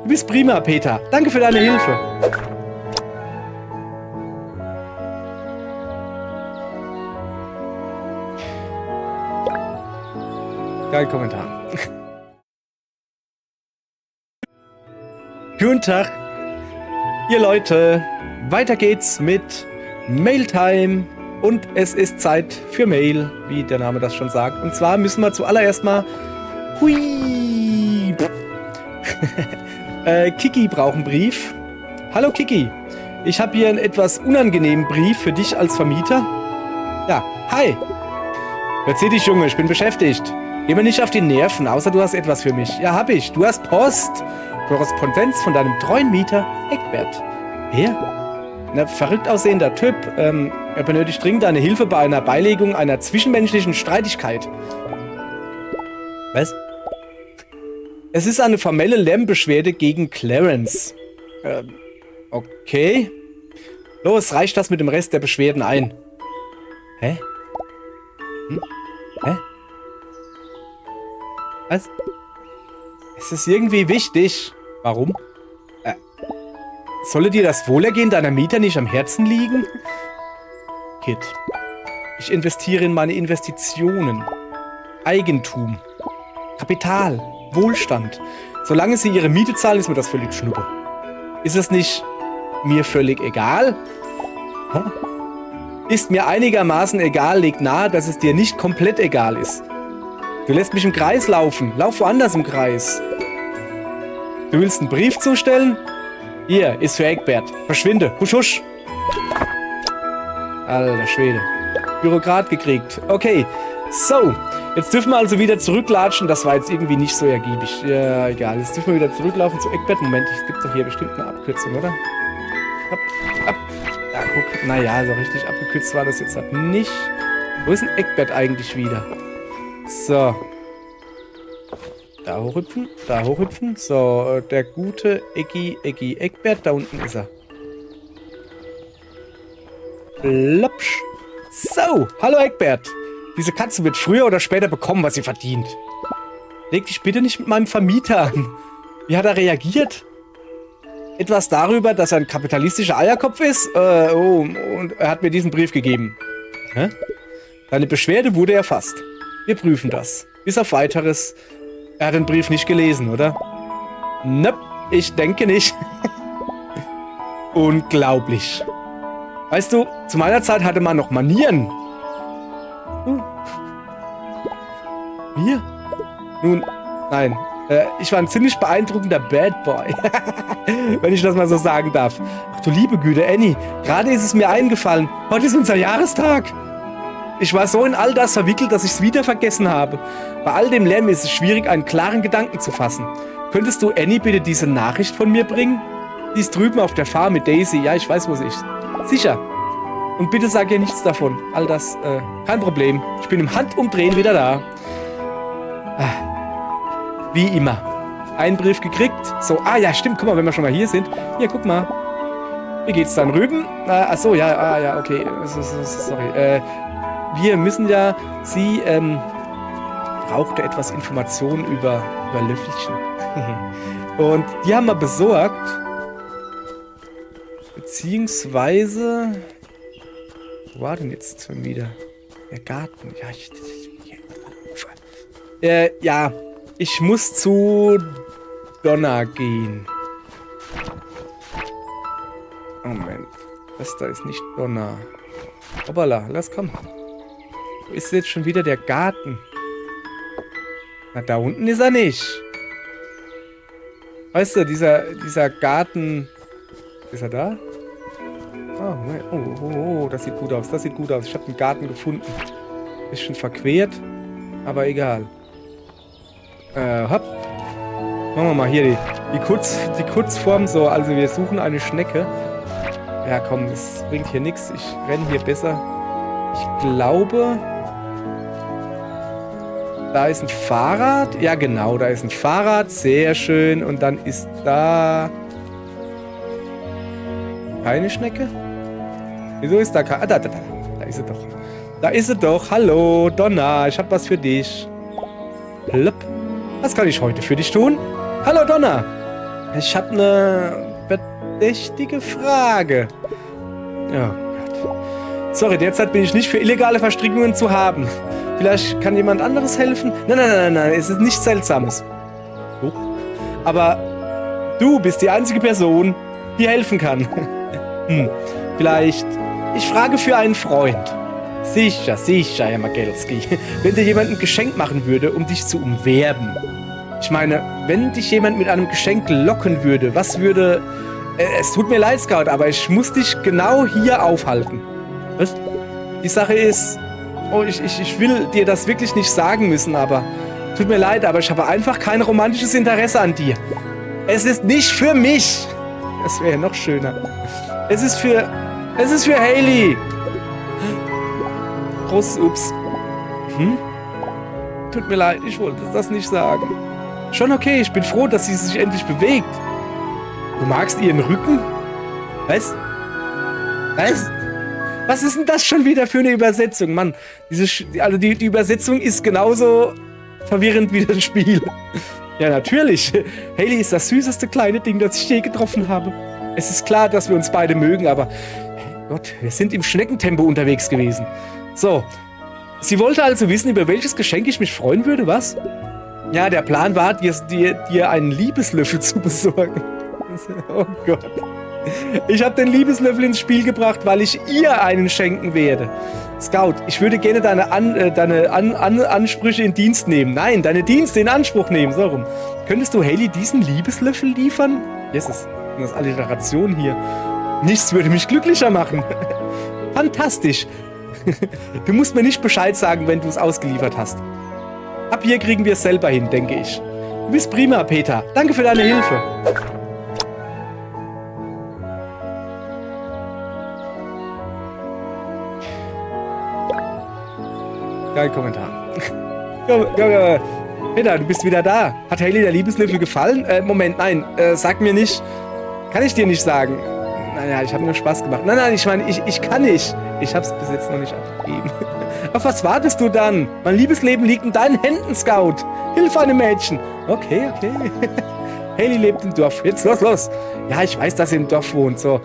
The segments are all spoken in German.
Du bist prima, Peter. Danke für deine Hilfe. Kein Kommentar. Guten Tag, ihr Leute. Weiter geht's mit Mailtime. Und es ist Zeit für Mail, wie der Name das schon sagt. Und zwar müssen wir zuallererst mal... Hui! Kiki braucht einen Brief. Hallo Kiki. Ich habe hier einen etwas unangenehmen Brief für dich als Vermieter. Ja, hi. Verzieh dich, Junge, ich bin beschäftigt. Geh mir nicht auf die Nerven, außer du hast etwas für mich. Ja, hab ich. Du hast Post. Korrespondenz von deinem treuen Mieter, Egbert. Wer? Ein verrückt aussehender Typ. Er benötigt dringend deine Hilfe bei einer Beilegung einer zwischenmenschlichen Streitigkeit. Was? Es ist eine formelle Lärmbeschwerde gegen Clarence. Okay. Los, reicht das mit dem Rest der Beschwerden ein. Hä? Hä? Was? Es ist irgendwie wichtig. Warum? Solle dir das Wohlergehen deiner Mieter nicht am Herzen liegen? Kid. Ich investiere in meine Investitionen. Eigentum. Kapital. Wohlstand. Solange sie ihre Miete zahlen, ist mir das völlig schnuppe. Ist es nicht mir völlig egal? Hä? Ist mir einigermaßen egal, legt nahe, dass es dir nicht komplett egal ist. Du lässt mich im Kreis laufen. Lauf woanders im Kreis. Du willst einen Brief zustellen? Hier, ist für Egbert. Verschwinde. Husch, husch. Alter Schwede. Bürokrat gekriegt. Okay. So. Jetzt dürfen wir also wieder zurücklatschen. Das war jetzt irgendwie nicht so ergiebig. Ja, egal. Jetzt dürfen wir wieder zurücklaufen zu Egbert. Moment, es gibt doch hier bestimmt eine Abkürzung, oder? Ab. Ja, guck. Naja, so richtig abgekürzt war das jetzt halt nicht. Wo ist denn Egbert eigentlich wieder? So. Da hochhüpfen, da hochhüpfen. So, der gute Eggy Egbert, da unten ist er. Plopsch. So, hallo Egbert. Diese Katze wird früher oder später bekommen, was sie verdient. Leg dich bitte nicht mit meinem Vermieter an. Wie hat er reagiert? Etwas darüber, dass er ein kapitalistischer Eierkopf ist? Und er hat mir diesen Brief gegeben. Hä? Deine Beschwerde wurde erfasst. Wir prüfen das. Bis auf Weiteres. Er hat den Brief nicht gelesen, oder? Nope, ich denke nicht. Unglaublich. Weißt du, zu meiner Zeit hatte man noch Manieren. Wir? Nun, nein. Ich war ein ziemlich beeindruckender Bad Boy. Wenn ich das mal so sagen darf. Ach du liebe Güte, Annie. Gerade ist es mir eingefallen. Heute ist unser Jahrestag. Ich war so in all das verwickelt, dass ich es wieder vergessen habe. Bei all dem Lärm ist es schwierig, einen klaren Gedanken zu fassen. Könntest du Annie bitte diese Nachricht von mir bringen? Die ist drüben auf der Farm mit Daisy. Ja, ich weiß, wo sie ist. Sicher. Und bitte sag ihr nichts davon. All das, kein Problem. Ich bin im Handumdrehen wieder da. Wie immer. Einen Brief gekriegt. So, ja, stimmt. Guck mal, wenn wir schon mal hier sind. Hier, guck mal. Wie geht's dann rüben? Achso, ja, okay. Sorry. Wir müssen ja, sie brauchte etwas Informationen über Löffelchen. Und die haben wir besorgt. Beziehungsweise, wo war denn jetzt schon wieder? Der Garten. Ja, ich muss zu Donna gehen. Moment. Das da ist nicht Donna. Hoppala, lass kommen. Wo ist jetzt schon wieder der Garten? Na, da unten ist er nicht. Weißt du, dieser Garten... Ist er da? Oh, das sieht gut aus. Das sieht gut aus. Ich habe den Garten gefunden. Bisschen verquert, aber egal. Hopp. Machen wir mal hier die Kurzform so. Also wir suchen eine Schnecke. Ja, komm, das bringt hier nichts. Ich renne hier besser. Ich glaube... Da ist ein Fahrrad. Ja, genau, da ist ein Fahrrad. Sehr schön. Und dann ist da... Keine Schnecke? Wieso ist da keine... Da ist sie doch. Da ist sie doch. Hallo, Donna. Ich hab was für dich. Plopp. Was kann ich heute für dich tun? Hallo, Donna. Ich habe eine verdächtige Frage. Oh Gott. Sorry, derzeit bin ich nicht für illegale Verstrickungen zu haben. Vielleicht kann jemand anderes helfen? Nein, es ist nichts Seltsames. Huch. Aber du bist die einzige Person, die helfen kann. Vielleicht... Ich frage für einen Freund. Sicher, Herr Magelski. Wenn dir jemand ein Geschenk machen würde, um dich zu umwerben. Ich meine, wenn dich jemand mit einem Geschenk locken würde, was würde... Es tut mir leid, Scout, aber ich muss dich genau hier aufhalten. Was? Die Sache ist... Oh, ich will dir das wirklich nicht sagen müssen, aber... Tut mir leid, aber ich habe einfach kein romantisches Interesse an dir. Es ist nicht für mich. Das wäre noch schöner. Es ist für Hailey. Großes Ups. Tut mir leid, ich wollte das nicht sagen. Schon okay, ich bin froh, dass sie sich endlich bewegt. Du magst ihren Rücken? Was? Was ist denn das schon wieder für eine Übersetzung? Mann, die Übersetzung ist genauso verwirrend wie das Spiel. Ja, natürlich. Hailey ist das süßeste kleine Ding, das ich je getroffen habe. Es ist klar, dass wir uns beide mögen, aber... Gott, wir sind im Schneckentempo unterwegs gewesen. So, sie wollte also wissen, über welches Geschenk ich mich freuen würde, was? Ja, der Plan war, dir einen Liebeslöffel zu besorgen. Oh Gott. Ich habe den Liebeslöffel ins Spiel gebracht, weil ich ihr einen schenken werde. Scout, ich würde gerne deine Ansprüche in Dienst nehmen. Nein, deine Dienste in Anspruch nehmen, so rum. Könntest du Hailey diesen Liebeslöffel liefern? Jesus, das ist Alliteration hier. Nichts würde mich glücklicher machen. Fantastisch. Du musst mir nicht Bescheid sagen, wenn du es ausgeliefert hast. Ab hier kriegen wir es selber hin, denke ich. Du bist prima, Peter. Danke für deine Hilfe. Kein Kommentar. Komm. Peter, du bist wieder da. Hat Hailey der Liebeslöffel gefallen? Moment, nein. Sag mir nicht. Kann ich dir nicht sagen. Naja, ich habe nur Spaß gemacht. Nein, ich meine, ich kann nicht. Ich habe es bis jetzt noch nicht abgegeben. Auf was wartest du dann? Mein Liebesleben liegt in deinen Händen, Scout. Hilf einem Mädchen. Okay. Hailey lebt im Dorf. Jetzt los. Ja, ich weiß, dass sie im Dorf wohnt. So,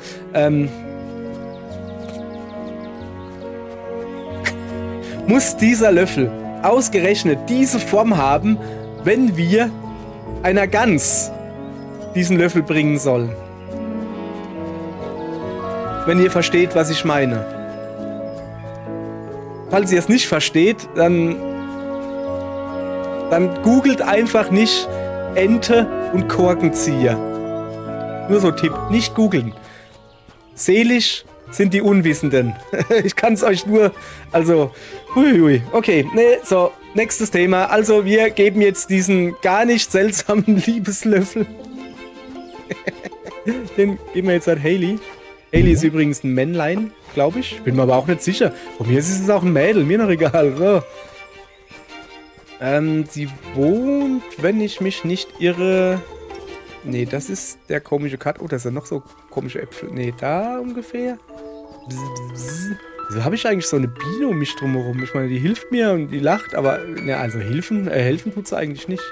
muss dieser Löffel ausgerechnet diese Form haben, wenn wir einer Gans diesen Löffel bringen sollen? Wenn ihr versteht, was ich meine. Falls ihr es nicht versteht, dann googelt einfach nicht Ente und Korkenzieher. Nur so Tipp, nicht googeln. Seelisch sind die Unwissenden. Ich kann es euch nur, also, okay, nee, so, nächstes Thema. Also, wir geben jetzt diesen gar nicht seltsamen Liebeslöffel. Den geben wir jetzt an Hailey. Hailey ist übrigens ein Männlein, glaube ich. Bin mir aber auch nicht sicher. Von mir ist es auch ein Mädel, mir noch egal. So. Sie wohnt, wenn ich mich nicht irre... Nee, das ist der komische Cut. Oh, das sind noch so komische Äpfel. Nee, da ungefähr. Wieso habe ich eigentlich so eine Biene um mich drumherum? Ich meine, die hilft mir und die lacht, aber... Ne, also helfen tut sie eigentlich nicht.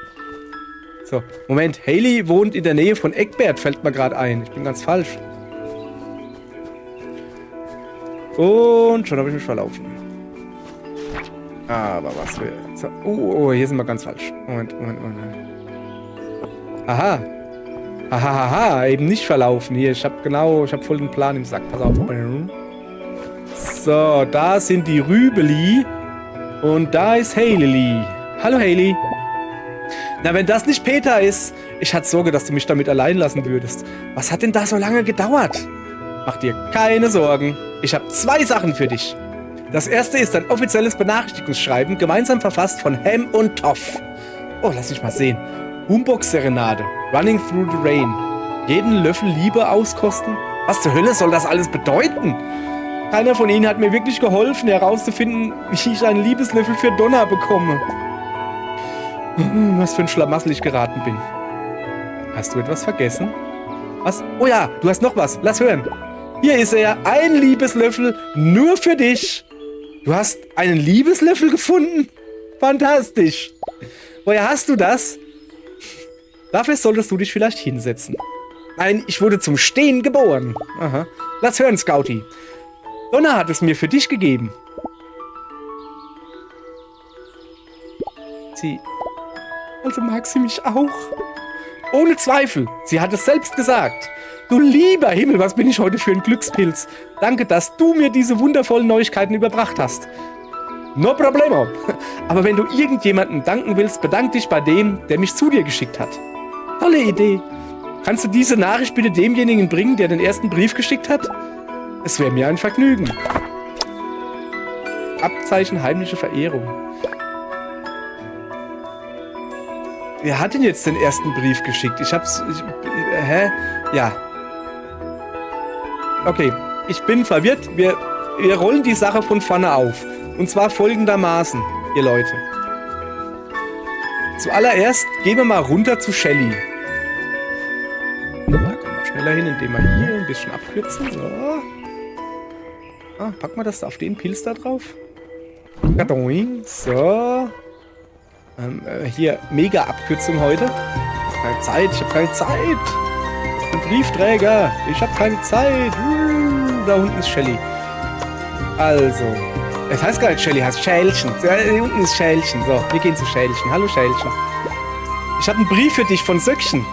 So, Moment. Hailey wohnt in der Nähe von Eckbert, fällt mir gerade ein. Ich bin ganz falsch. Und schon habe ich mich verlaufen. Aber was für... So. Oh, hier sind wir ganz falsch. Moment. Aha, eben nicht verlaufen. Hier, ich habe voll den Plan im Sack. Pass auf. So, da sind die Rübeli. Und da ist Hailey. Hallo, Hailey. Na, wenn das nicht Peter ist. Ich hatte Sorge, dass du mich damit allein lassen würdest. Was hat denn da so lange gedauert? Mach dir keine Sorgen. Ich habe 2 Sachen für dich. Das erste ist ein offizielles Benachrichtigungsschreiben, gemeinsam verfasst von Ham und Toff. Oh, lass mich mal sehen. Boombox-Serenade. Running through the rain. Jeden Löffel Liebe auskosten? Was zur Hölle soll das alles bedeuten? Keiner von ihnen hat mir wirklich geholfen, herauszufinden, wie ich einen Liebeslöffel für Donna bekomme. Was für ein Schlamassel ich geraten bin. Hast du etwas vergessen? Was? Oh ja, du hast noch was. Lass hören. Hier ist er. Ein Liebeslöffel nur für dich. Du hast einen Liebeslöffel gefunden? Fantastisch. Woher hast du das? Dafür solltest du dich vielleicht hinsetzen. Nein, ich wurde zum Stehen geboren. Aha. Lass hören, Scouty. Donna hat es mir für dich gegeben. Also mag sie mich auch. Ohne Zweifel. Sie hat es selbst gesagt. Du lieber Himmel, was bin ich heute für ein Glückspilz. Danke, dass du mir diese wundervollen Neuigkeiten überbracht hast. No problemo. Aber wenn du irgendjemandem danken willst, bedank dich bei dem, der mich zu dir geschickt hat. Tolle Idee. Kannst du diese Nachricht bitte demjenigen bringen, der den ersten Brief geschickt hat? Es wäre mir ein Vergnügen. Abzeichen heimliche Verehrung. Wer hat denn jetzt den ersten Brief geschickt? Hä? Ja. Okay, ich bin verwirrt. Wir rollen die Sache von vorne auf. Und zwar folgendermaßen, ihr Leute. Zuallererst gehen wir mal runter zu Shelly. Da kommen wir schneller hin, indem wir hier ein bisschen abkürzen. So. Packen wir das auf den Pilz da drauf. So. Hier, mega Abkürzung heute. Keine Zeit, ich habe keine Zeit. Ein Briefträger, ich habe keine Zeit. Da unten ist Shelly. Also, es heißt gar nicht Shelly, heißt Schälchen. Da unten ist Schälchen. So, wir gehen zu Schälchen. Hallo Schälchen. Ich habe einen Brief für dich von Söckchen.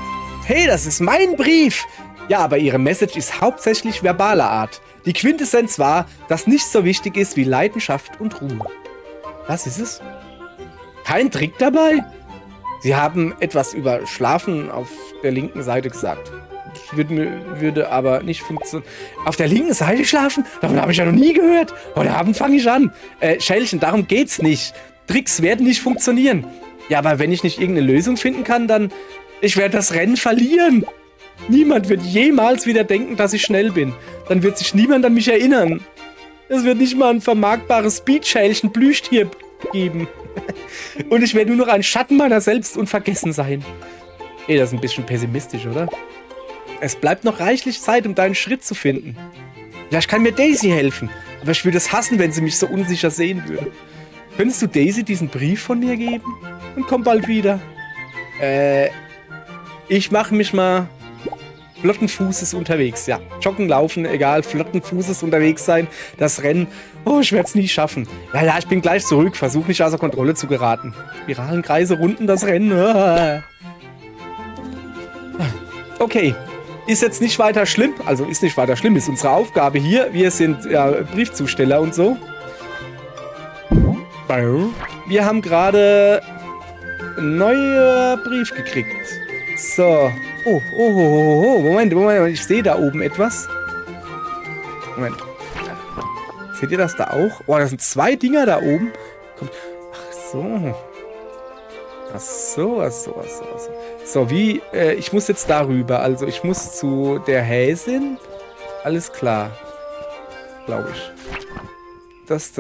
Hey, das ist mein Brief. Ja, aber ihre Message ist hauptsächlich verbaler Art. Die Quintessenz war, dass nichts so wichtig ist wie Leidenschaft und Ruhe. Was ist es? Kein Trick dabei? Sie haben etwas über Schlafen auf der linken Seite gesagt. Das würde aber nicht funktionieren. Auf der linken Seite schlafen? Davon habe ich ja noch nie gehört. Heute Abend fange ich an. Schälchen, darum geht's nicht. Tricks werden nicht funktionieren. Ja, aber wenn ich nicht irgendeine Lösung finden kann, dann... Ich werde das Rennen verlieren. Niemand wird jemals wieder denken, dass ich schnell bin. Dann wird sich niemand an mich erinnern. Es wird nicht mal ein vermarktbares Speedschälchen Plüschtier geben. Und ich werde nur noch ein Schatten meiner selbst unvergessen sein. Ey, das ist ein bisschen pessimistisch, oder? Es bleibt noch reichlich Zeit, um deinen Schritt zu finden. Vielleicht kann mir Daisy helfen, aber ich würde es hassen, wenn sie mich so unsicher sehen würde. Könntest du Daisy diesen Brief von mir geben? Und komm bald wieder. Ich mache mich mal flotten Fußes unterwegs. Ja, joggen, laufen, egal, flotten Fußes unterwegs sein. Das Rennen, oh, ich werde es nie schaffen. Ja, ich bin gleich zurück, versuche nicht außer Kontrolle zu geraten. Spiralenkreise runden das Rennen. Okay, ist jetzt nicht weiter schlimm. Also ist nicht weiter schlimm, ist unsere Aufgabe hier. Wir sind ja Briefzusteller und so. Wir haben gerade einen neuen Brief gekriegt. So. Oh. Moment. Ich sehe da oben etwas. Moment. Seht ihr das da auch? Oh, da sind 2 Dinger da oben. Ach so. So, wie? Ich muss jetzt darüber. Also, ich muss zu der Häsin. Alles klar. Glaube ich. Das.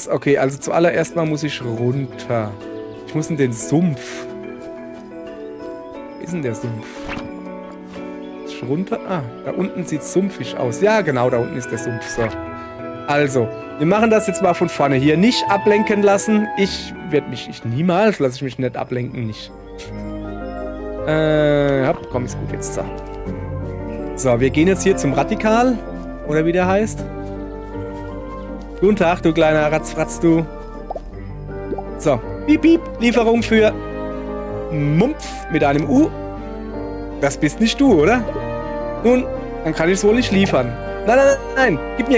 Okay, also zuallererst mal muss ich runter. Ich muss in den Sumpf. Wie ist denn der Sumpf? Ist runter? Ah, da unten sieht es sumpfig aus. Ja, genau, da unten ist der Sumpf. So. Also, wir machen das jetzt mal von vorne. Hier nicht ablenken lassen. Niemals lasse ich mich nicht ablenken, nicht. Komm, ist gut jetzt. So, wir gehen jetzt hier zum Radikal. Oder wie der heißt. Guten Tag, du kleiner Ratzfratz, du. So, piep, Lieferung für Mumpf mit einem U. Das bist nicht du, oder? Nun, dann kann ich es wohl nicht liefern. Nein, gib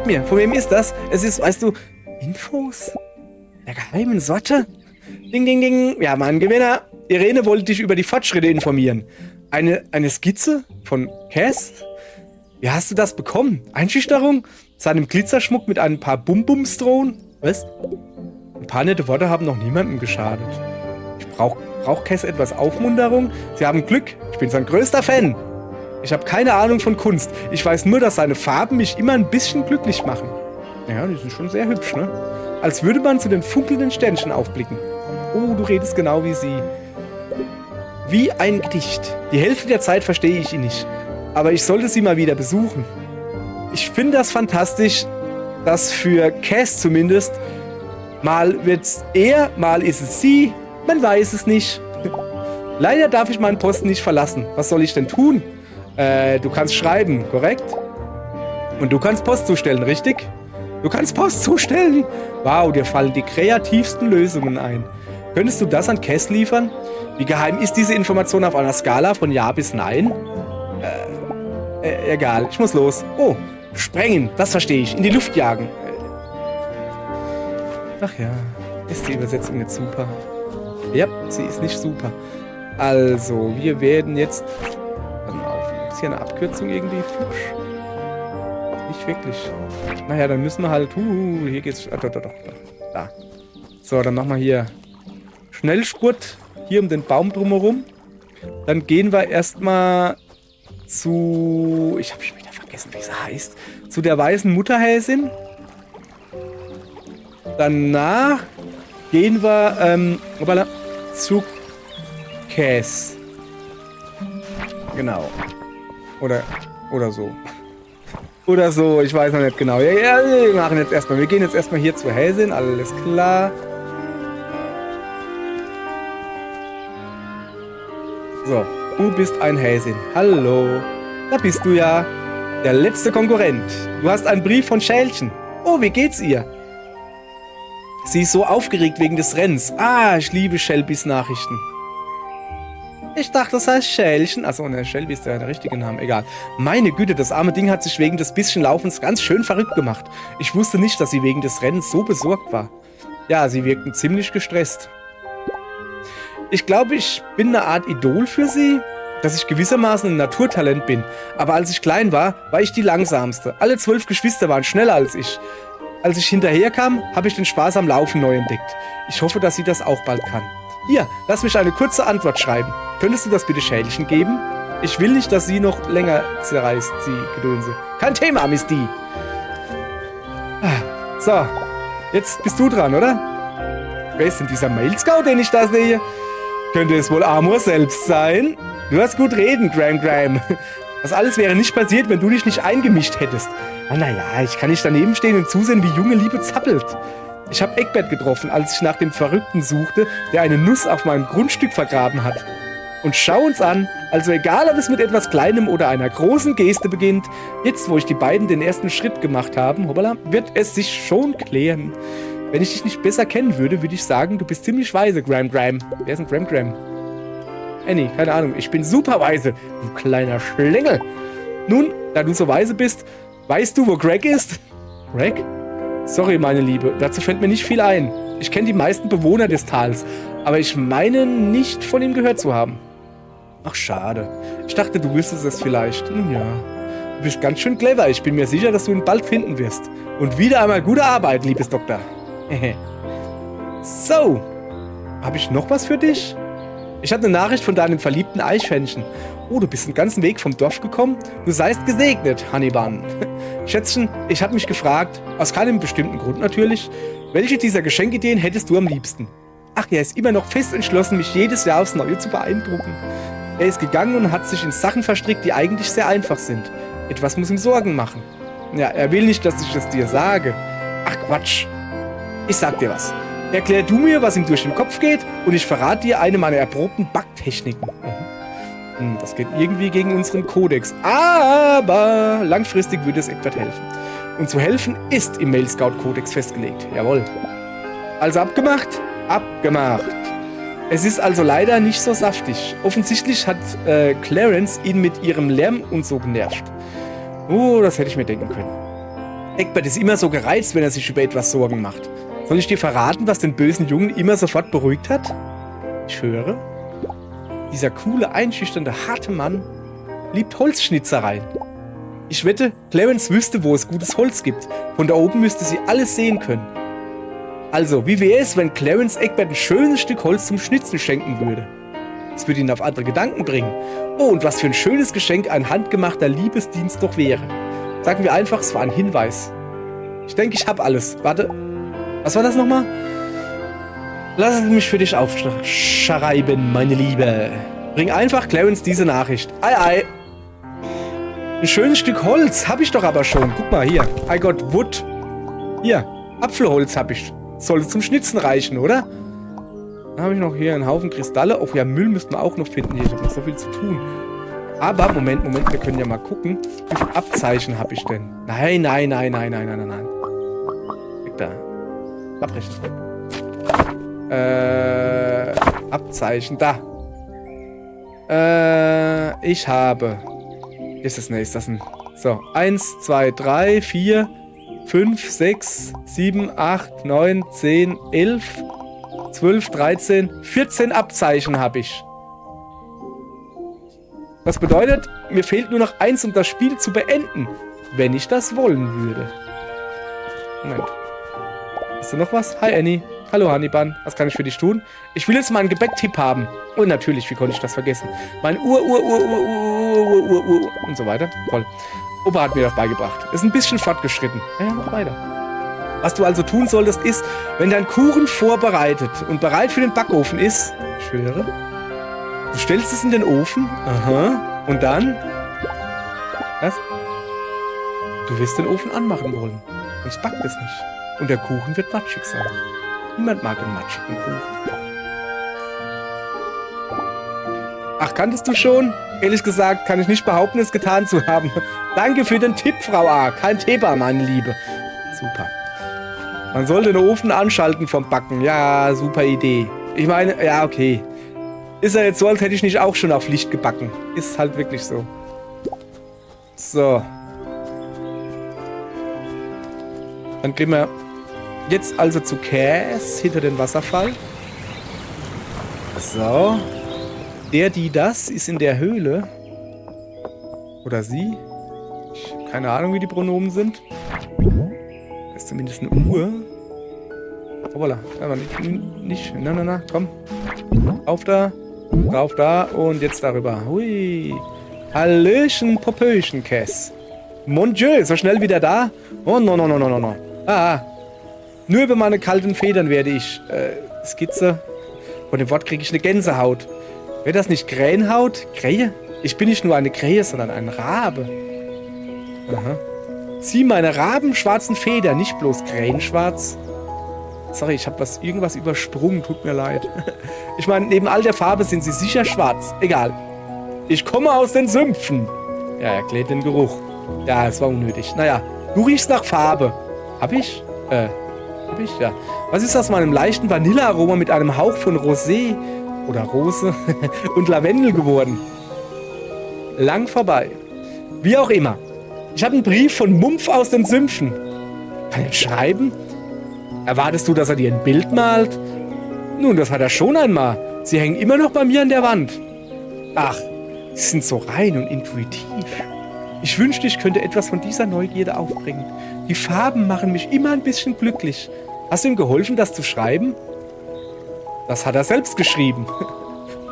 mir. Von wem ist das? Es ist, weißt du, Infos? Der geheimen Sorte? Ding. Wir haben einen Gewinner. Irene wollte dich über die Fortschritte informieren. Eine Skizze von Cass? Wie hast du das bekommen? Einschüchterung? Seinem Glitzerschmuck mit ein paar Bum-Bums drohen? Was? Ein paar nette Worte haben noch niemandem geschadet. Ich brauch Cass etwas Aufmunterung? Sie haben Glück. Ich bin sein größter Fan. Ich habe keine Ahnung von Kunst. Ich weiß nur, dass seine Farben mich immer ein bisschen glücklich machen. Ja, die sind schon sehr hübsch, ne? Als würde man zu den funkelnden Sternchen aufblicken. Oh, du redest genau wie sie. Wie ein Gedicht. Die Hälfte der Zeit verstehe ich ihn nicht. Aber ich sollte sie mal wieder besuchen. Ich finde das fantastisch, dass für Cass zumindest mal wird's er, mal ist es sie. Man weiß es nicht. Leider darf ich meinen Posten nicht verlassen. Was soll ich denn tun? Du kannst schreiben, korrekt? Und du kannst Post zustellen, richtig? Du kannst Post zustellen? Wow, dir fallen die kreativsten Lösungen ein. Könntest du das an Cass liefern? Wie geheim ist diese Information auf einer Skala von Ja bis Nein? Egal, ich muss los. Oh, sprengen, das verstehe ich. In die Luft jagen. Ach ja, ist die Übersetzung nicht super? Ja, sie ist nicht super. Also, wir werden jetzt... Pass mal auf, gibt es hier eine Abkürzung irgendwie? Flupsch. Nicht wirklich. Naja, dann müssen wir halt... hier geht's... Doch. Da. So, dann machen wir hier Schnellspurt. Hier um den Baum drumherum. Dann gehen wir erstmal zu... Ich habe schon wieder vergessen, wie sie heißt. Zu der weißen Mutterhäsin. Danach gehen wir zu Cass. Genau. Oder so. Oder so, ich weiß noch nicht genau. Ja, wir machen jetzt erstmal. Wir gehen jetzt erstmal hier zur Häsin, alles klar. So, du bist ein Häsin. Hallo. Da bist du ja. Der letzte Konkurrent. Du hast einen Brief von Schälchen. Oh, wie geht's ihr? Sie ist so aufgeregt wegen des Rennens. Ah, ich liebe Shelbys Nachrichten. Ich dachte, das heißt Schälchen. Achso, ne, Shelby ist der richtige Name. Egal. Meine Güte, das arme Ding hat sich wegen des bisschen Laufens ganz schön verrückt gemacht. Ich wusste nicht, dass sie wegen des Rennens so besorgt war. Ja, sie wirkten ziemlich gestresst. Ich glaube, ich bin eine Art Idol für sie, dass ich gewissermaßen ein Naturtalent bin. Aber als ich klein war, war ich die langsamste. Alle 12 Geschwister waren schneller als ich. Als ich hinterherkam, habe ich den Spaß am Laufen neu entdeckt. Ich hoffe, dass sie das auch bald kann. Hier, lass mich eine kurze Antwort schreiben. Könntest du das bitte Schälchen geben? Ich will nicht, dass sie noch länger zerreißt, sie Gedönse. Kein Thema, Miss D. So, jetzt bist du dran, oder? Wer ist denn dieser Mail Scout, den ich da sehe? Könnte es wohl Amor selbst sein? Du hast gut reden, Graham. Das alles wäre nicht passiert, wenn du dich nicht eingemischt hättest. Naja, ich kann nicht daneben stehen und zusehen, wie junge Liebe zappelt. Ich habe Egbert getroffen, als ich nach dem Verrückten suchte, der eine Nuss auf meinem Grundstück vergraben hat. Und schau uns an, also egal, ob es mit etwas Kleinem oder einer großen Geste beginnt, jetzt, wo ich die beiden den ersten Schritt gemacht haben, hoppala, wird es sich schon klären. Wenn ich dich nicht besser kennen würde, würde ich sagen, du bist ziemlich weise, Graham. Wer ist ein Graham? Annie, keine Ahnung, ich bin super weise, du kleiner Schlingel. Nun, da du so weise bist, weißt du, wo Greg ist? Greg? Sorry, meine Liebe, dazu fällt mir nicht viel ein. Ich kenne die meisten Bewohner des Tals, aber ich meine nicht von ihm gehört zu haben. Ach, schade. Ich dachte, du wüsstest es vielleicht. Nun ja, du bist ganz schön clever. Ich bin mir sicher, dass du ihn bald finden wirst. Und wieder einmal gute Arbeit, liebes Doktor. So, habe ich noch was für dich? Ich habe eine Nachricht von deinem verliebten Eichhörnchen. Oh, du bist den ganzen Weg vom Dorf gekommen? Du seist gesegnet, Honeyban. Schätzchen, ich habe mich gefragt, aus keinem bestimmten Grund natürlich, welche dieser Geschenkideen hättest du am liebsten? Ach, er ist immer noch fest entschlossen, mich jedes Jahr aufs Neue zu beeindrucken. Er ist gegangen und hat sich in Sachen verstrickt, die eigentlich sehr einfach sind. Etwas muss ihm Sorgen machen. Ja, er will nicht, dass ich es dir sage. Ach, Quatsch. Ich sag dir was. Erklär du mir, was ihm durch den Kopf geht, und ich verrate dir eine meiner erprobten Backtechniken. Das geht irgendwie gegen unseren Kodex, aber langfristig würde es Egbert helfen. Und zu helfen ist im Mail Scout Kodex festgelegt. Jawohl. Also abgemacht? Abgemacht. Es ist also leider nicht so saftig. Offensichtlich hat Clarence ihn mit ihrem Lärm und so genervt. Oh, das hätte ich mir denken können. Egbert ist immer so gereizt, wenn er sich über etwas Sorgen macht. Soll ich dir verraten, was den bösen Jungen immer sofort beruhigt hat? Ich höre. Dieser coole, einschüchternde, harte Mann liebt Holzschnitzereien. Ich wette, Clarence wüsste, wo es gutes Holz gibt. Von da oben müsste sie alles sehen können. Also, wie wäre es, wenn Clarence Egbert ein schönes Stück Holz zum Schnitzen schenken würde? Es würde ihn auf andere Gedanken bringen. Oh, und was für ein schönes Geschenk ein handgemachter Liebesdienst doch wäre. Sagen wir einfach, es war ein Hinweis. Ich denke, ich habe alles. Warte, was war das nochmal? Lass es mich für dich aufschreiben, meine Liebe. Bring einfach Clarence diese Nachricht. Ei, ei. Ein schönes Stück Holz habe ich doch aber schon. Guck mal, hier. I got wood. Hier, Apfelholz habe ich. Sollte zum Schnitzen reichen, oder? Dann habe ich noch hier einen Haufen Kristalle. Oh ja, Müll müssten wir auch noch finden hier. Ich habe noch so viel zu tun. Aber, Moment, wir können ja mal gucken. Wie viele Abzeichen habe ich denn? Nein. Weg da. Abbrechen. Abzeichen, da. Ich habe... Ist das ein... So, 1, 2, 3, 4, 5, 6, 7, 8, 9, 10, 11, 12, 13, 14 Abzeichen habe ich. Das bedeutet, mir fehlt nur noch 1, um das Spiel zu beenden. Wenn ich das wollen würde. Moment. Hast du noch was? Hi Annie. Hallo Hannibal. Was kann ich für dich tun? Ich will jetzt mal einen Gebäcktipp haben. Und natürlich, wie konnte ich das vergessen? Mein und so weiter. Toll. Opa hat mir das beigebracht. Ist ein bisschen fortgeschritten. Ja, mach weiter. Was du also tun solltest, ist, wenn dein Kuchen vorbereitet und bereit für den Backofen ist, ich höre, du stellst es in den Ofen. Aha. Und dann? Was? Du wirst den Ofen anmachen wollen. Sonst backt es nicht. Und der Kuchen wird matschig sein. Niemand mag einen matschigen Kuchen. Ach, kanntest du schon? Ehrlich gesagt, kann ich nicht behaupten, es getan zu haben. Danke für den Tipp, Frau A. Kein Thema, meine Liebe. Super. Man soll den Ofen anschalten vom Backen. Ja, super Idee. Ich meine, ja, okay. Ist ja jetzt so, als hätte ich nicht auch schon auf Licht gebacken. Ist halt wirklich so. So. Dann gehen wir jetzt also zu Cass hinter den Wasserfall. So. Das ist in der Höhle. Oder sie. Ich habe keine Ahnung, wie die Pronomen sind. Das ist zumindest eine Uhr. Hoppala. Aber nicht. Na, komm. Auf da. Drauf da. Und jetzt darüber. Hui. Hallöchen, Popöchen, Cass. Mon Dieu, so schnell wieder da? Oh, no. Ah. Nur über meine kalten Federn werde ich, Skizze. Von dem Wort kriege ich eine Gänsehaut. Wäre das nicht Krähenhaut? Krähe? Ich bin nicht nur eine Krähe, sondern ein Rabe. Aha. Sieh meine rabenschwarzen Federn, nicht bloß krähenschwarz. Sorry, ich habe irgendwas übersprungen, tut mir leid. Ich meine, neben all der Farbe sind sie sicher schwarz. Egal. Ich komme aus den Sümpfen. Ja, erklärt den Geruch. Ja, es war unnötig. Naja, du riechst nach Farbe. Hab ich? Ja. Was ist aus meinem leichten Vanillearoma mit einem Hauch von Rosé oder Rose und Lavendel geworden? Lang vorbei. Wie auch immer. Ich habe einen Brief von Mumpf aus den Sümpfen. Kann er schreiben? Erwartest du, dass er dir ein Bild malt? Nun, das hat er schon einmal. Sie hängen immer noch bei mir an der Wand. Ach, sie sind so rein und intuitiv. Ich wünschte, ich könnte etwas von dieser Neugierde aufbringen. Die Farben machen mich immer ein bisschen glücklich. Hast du ihm geholfen, das zu schreiben? Das hat er selbst geschrieben.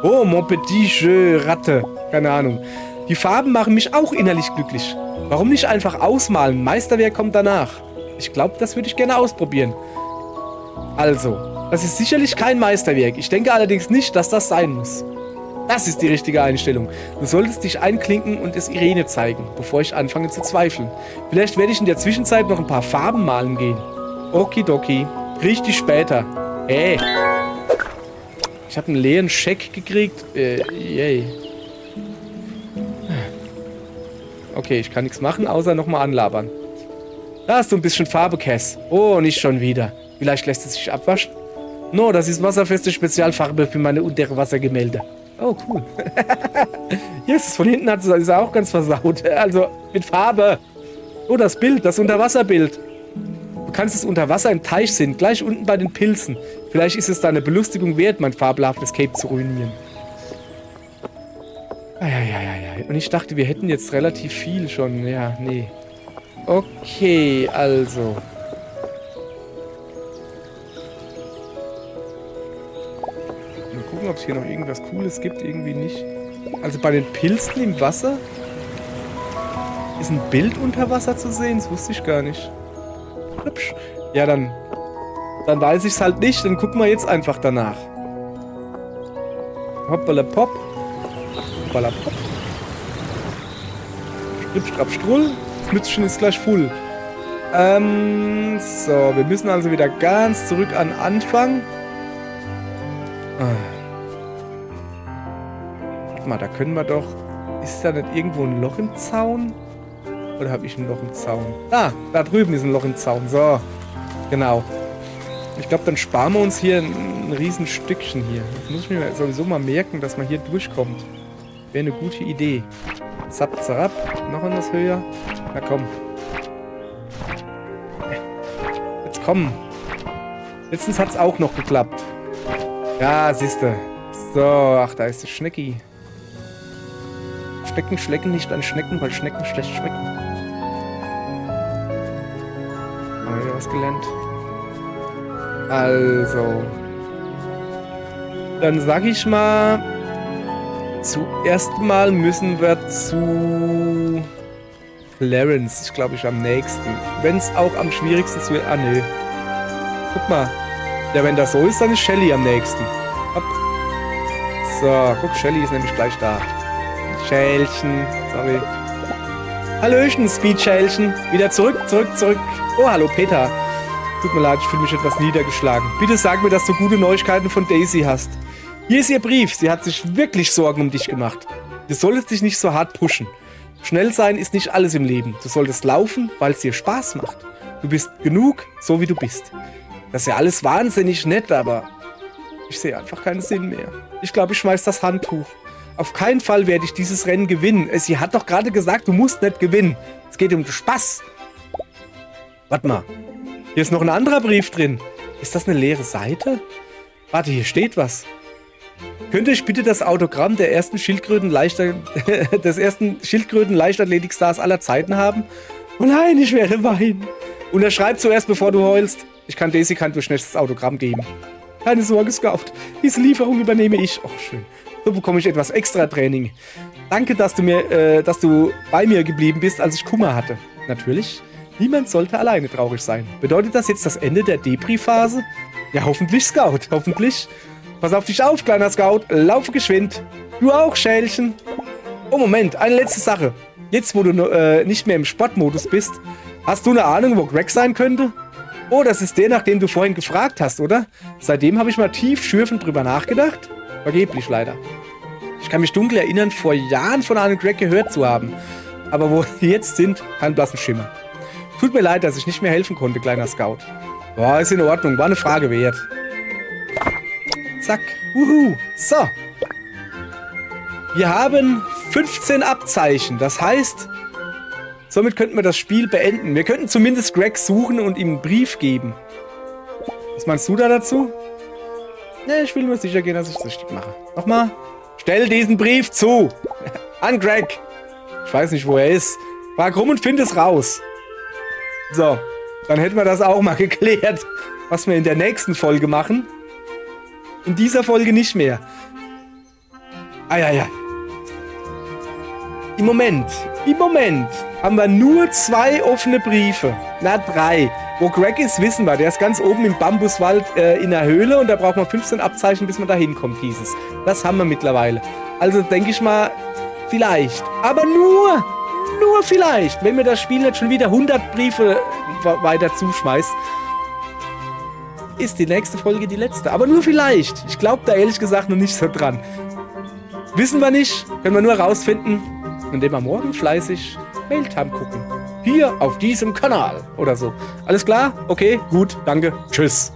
Oh, mon petit jeu, Ratte. Keine Ahnung. Die Farben machen mich auch innerlich glücklich. Warum nicht einfach ausmalen? Meisterwerk kommt danach. Ich glaube, das würde ich gerne ausprobieren. Also, das ist sicherlich kein Meisterwerk. Ich denke allerdings nicht, dass das sein muss. Das ist die richtige Einstellung. Du solltest dich einklinken und es Irene zeigen, bevor ich anfange zu zweifeln. Vielleicht werde ich in der Zwischenzeit noch ein paar Farben malen gehen. Okidoki. Richtig später. Hey. Ich habe einen leeren Scheck gekriegt. Yay. Okay, ich kann nichts machen, außer nochmal anlabern. Da hast du ein bisschen Farbe, Cass. Oh, nicht schon wieder. Vielleicht lässt es sich abwaschen? No, das ist wasserfeste Spezialfarbe für meine Unterwassergemälde. Oh, cool. Yes, von hinten ist er auch ganz versaut. Also, mit Farbe. Oh, das Bild, das Unterwasserbild. Du kannst es unter Wasser im Teich sehen, gleich unten bei den Pilzen. Vielleicht ist es da eine Belustigung wert, mein fabelhaftes Cape zu ruinieren. Und ich dachte, wir hätten jetzt relativ viel schon. Ja, nee. Okay, also. Mal gucken, ob es hier noch irgendwas Cooles gibt. Irgendwie nicht. Also bei den Pilzen im Wasser ist ein Bild unter Wasser zu sehen. Das wusste ich gar nicht. Hübsch. Ja, dann weiß ich es halt nicht. Dann gucken wir jetzt einfach danach. Hoppala pop. Hoppala pop. Stripp, strapp, strull. Das Mützchen ist gleich full. So, wir müssen also wieder ganz zurück an Anfang. Warte mal, da können wir doch... Ist da nicht irgendwo ein Loch im Zaun? Oder habe ich ein Loch im Zaun? Ah, da drüben ist ein Loch im Zaun. So, genau. Ich glaube, dann sparen wir uns hier ein riesen Stückchen hier. Das muss ich mir sowieso mal merken, dass man hier durchkommt. Wäre eine gute Idee. Zap, zarab. Noch etwas höher. Na komm. Jetzt komm. Letztens hat es auch noch geklappt. Ja, siehste. So, ach, da ist das Schnecki. Schnecken schlecken nicht an Schnecken, weil Schnecken schlecht schmecken. Haben wir wieder was gelernt? Also. Dann sag ich mal, zuerst mal müssen wir zu Clarence. Ich glaube, ich am nächsten. Wenn es auch am schwierigsten zu... Ah, nee. Guck mal. Ja, wenn das so ist, dann ist Shelly am nächsten. Hopp. So, guck, Shelly ist nämlich gleich da. Schälchen, sorry. Hallöchen, Speed-Schälchen. Wieder zurück. Oh, hallo, Peter. Tut mir leid, ich fühle mich etwas niedergeschlagen. Bitte sag mir, dass du gute Neuigkeiten von Daisy hast. Hier ist ihr Brief. Sie hat sich wirklich Sorgen um dich gemacht. Du solltest dich nicht so hart pushen. Schnell sein ist nicht alles im Leben. Du solltest laufen, weil es dir Spaß macht. Du bist genug, so wie du bist. Das ist ja alles wahnsinnig nett, aber ich sehe einfach keinen Sinn mehr. Ich glaube, ich schmeiß das Handtuch. Auf keinen Fall werde ich dieses Rennen gewinnen. Sie hat doch gerade gesagt, du musst nicht gewinnen. Es geht um den Spaß. Warte mal. Hier ist noch ein anderer Brief drin. Ist das eine leere Seite? Warte, hier steht was. Könnte ich bitte das Autogramm des ersten Schildkröten-Leichtathletik-Stars aller Zeiten haben? Oh nein, ich werde weinen. Unterschreib zuerst, bevor du heulst. Ich kann Daisy kein durchschnittliches Autogramm geben. Keine Sorge, Scout. Diese Lieferung übernehme ich. Oh, schön. So bekomme ich etwas extra Training. Danke, dass du bei mir geblieben bist, als ich Kummer hatte. Natürlich. Niemand sollte alleine traurig sein. Bedeutet das jetzt das Ende der Depri-Phase? Ja, hoffentlich, Scout. Hoffentlich. Pass auf dich auf, kleiner Scout. Laufe geschwind. Du auch, Schälchen. Oh, Moment. Eine letzte Sache. Jetzt, wo du nicht mehr im Sportmodus bist, hast du eine Ahnung, wo Greg sein könnte? Oh, das ist der, nach dem du vorhin gefragt hast, oder? Seitdem habe ich mal tief schürfend drüber nachgedacht. Vergeblich leider. Ich kann mich dunkel erinnern, vor Jahren von einem Greg gehört zu haben. Aber wo wir jetzt sind, kein blassen Schimmer. Tut mir leid, dass ich nicht mehr helfen konnte, kleiner Scout. Boah, ist in Ordnung. War eine Frage wert. Zack. Wuhu. So. Wir haben 15 Abzeichen. Das heißt, somit könnten wir das Spiel beenden. Wir könnten zumindest Greg suchen und ihm einen Brief geben. Was meinst du da dazu? Ne, ich will nur sicher gehen, dass ich es richtig mache. Nochmal. Stell diesen Brief zu. An Greg. Ich weiß nicht, wo er ist. Frag rum und find es raus. So. Dann hätten wir das auch mal geklärt. Was wir in der nächsten Folge machen. In dieser Folge nicht mehr. Ja. Im Moment haben wir nur 2 offene Briefe. Na, 3. Wo Greg ist, wissen wir. Der ist ganz oben im Bambuswald in der Höhle und da braucht man 15 Abzeichen, bis man da hinkommt, hieß es. Das haben wir mittlerweile. Also denke ich mal, vielleicht. Aber nur vielleicht, wenn mir das Spiel nicht schon wieder 100 Briefe weiter zuschmeißt, ist die nächste Folge die letzte. Aber nur vielleicht. Ich glaube da ehrlich gesagt noch nicht so dran. Wissen wir nicht, können wir nur rausfinden, indem wir morgen fleißig Mailtime gucken. Hier auf diesem Kanal oder so. Alles klar? Okay, gut, danke. Tschüss.